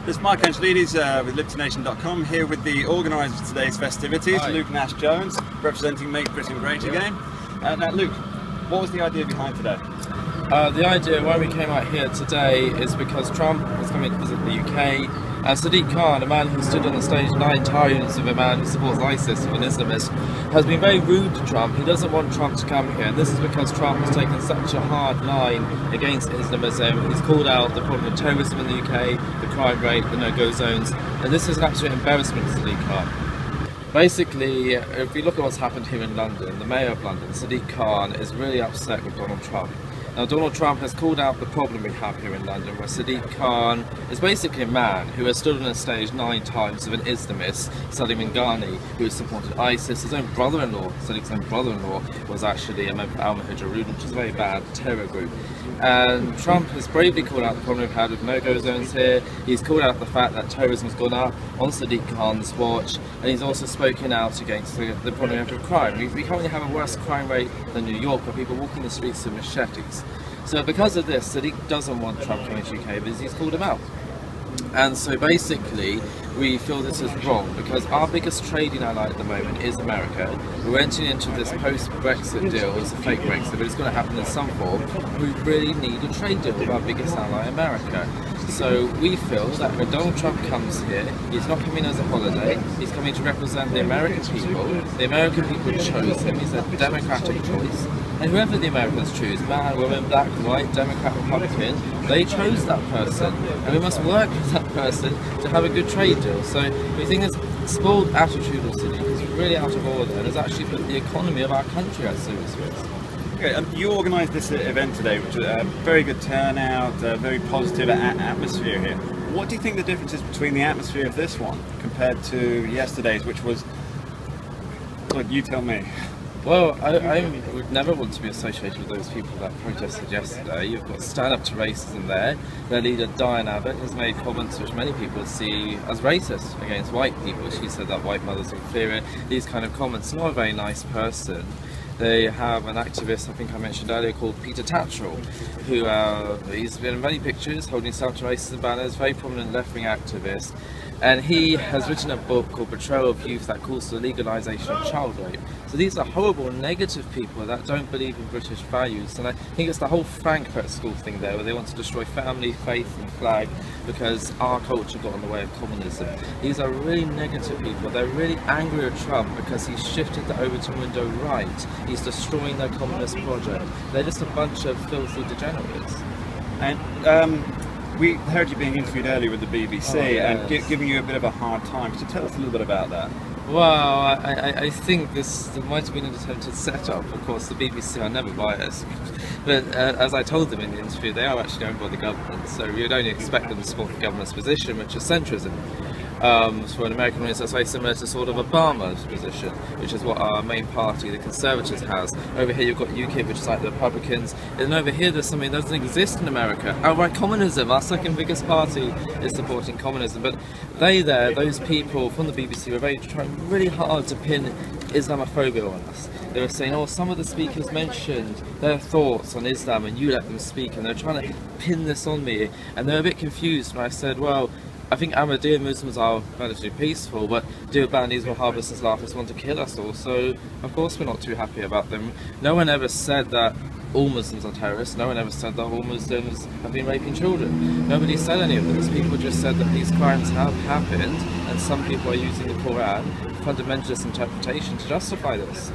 This is Mark Angelides with LibertyNation.com, here with the organiser of today's festivities, Hi. Luke Nash-Jones, representing Make Britain Great Again. Now Luke, what was the idea behind today? The idea why we came out here today is because Trump is coming to visit the UK, and Sadiq Khan, a man who stood on the stage 9 times with a man who supports ISIS, an Islamist, has been very rude to Trump. He doesn't want Trump to come here, and this is because Trump has taken such a hard line against Islamism. He's called out the problem of terrorism in the UK, the crime rate, the no-go zones, and this is an absolute embarrassment to Sadiq Khan. Basically, if we look at what's happened here in London, the Mayor of London, Sadiq Khan, is really upset with Donald Trump. Now, Donald Trump has called out the problem we have here in London, where Sadiq Khan is basically a man who has stood on a stage 9 times with an Islamist, Salim Ghani, who has supported ISIS. His own brother-in-law, Sadiq's own brother-in-law, was actually a member of Al-Mujahideen, which is a very bad terror group. And Trump has bravely called out the problem we've had with no-go zones here. He's called out the fact that terrorism has gone up on Sadiq Khan's watch, and he's also spoken out against the problem we have with crime. We currently have a worse crime rate than New York, where people walking the streets with machetes. So because of this, Sadiq doesn't want Trump coming to UK because he's called him out. And so basically, we feel this is wrong because our biggest trading ally at the moment is America. We're entering into this post-Brexit deal. It's a fake Brexit, but it's going to happen in some form. We really need a trade deal with our biggest ally, America. So we feel that when Donald Trump comes here, he's not coming as a holiday, he's coming to represent the American people. The American people chose him, he's a democratic choice. And whoever the Americans choose, man, woman, black, white, Democrat, Republican, they chose that person. And we must work with that person to have a good trade deal. So we think this spoiled attitude of Sadiq is really out of order and has actually put the economy of our country at serious risk. Okay, you organised this event today, which was a very good turnout, a very positive atmosphere here. What do you think the difference is between the atmosphere of this one compared to yesterday's, which was, look, you tell me. Well, I would never want to be associated with those people that protested yesterday. You've got Stand Up to Racism there. Their leader, Diane Abbott, has made comments which many people see as racist against white people. She said that white mothers are inferior. These kind of comments. Not a very nice person. They have an activist, I think I mentioned earlier, called Peter Tatchell, who he's been in many pictures holding Stand Up to Racism banners, very prominent left-wing activist. And he has written a book called Betrayal of Youth that calls for the legalisation of child rape. So these are horrible, negative people that don't believe in British values. And I think it's the whole Frankfurt School thing there, where they want to destroy family, faith and flag because our culture got in the way of communism. These are really negative people. They're really angry at Trump because he's shifted the Overton window right. He's destroying their communist project. They're just a bunch of filthy degenerates. And we heard you being interviewed earlier with the BBC and giving you a bit of a hard time. Could you tell us a little bit about that? Well, I think there might have been an attempted setup. Of course, the BBC are never biased, but as I told them in the interview, they are actually owned by the government, so you'd only expect them to support the government's position, which is centrism. For an American audience, that's very similar to sort of Obama's position, which is what our main party, the Conservatives, has. Over here you've got UKIP, which is like the Republicans, and over here there's something that doesn't exist in America. Outright communism. Our second biggest party is supporting communism, but those people from the BBC were trying really hard to pin Islamophobia on us. They were saying, oh, some of the speakers mentioned their thoughts on Islam and you let them speak, and they're trying to pin this on me, and they're a bit confused when I said, well, I think Ahmadiyya Muslims are relatively peaceful, but Dear Bandis, Wahhabis, Islamists want to kill us all, so of course we're not too happy about them. No one ever said that all Muslims are terrorists. No one ever said that all Muslims have been raping children. Nobody said any of this. People just said that these crimes have happened, and some people are using the Quran, fundamentalist interpretation, to justify this.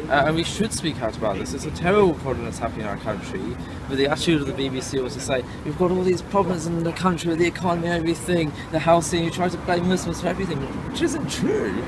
And we should speak out about this. It's a terrible problem that's happening in our country. But the attitude of the BBC was to say, we've got all these problems in the country with the economy and everything, the housing, you try to blame Muslims for everything, which isn't true.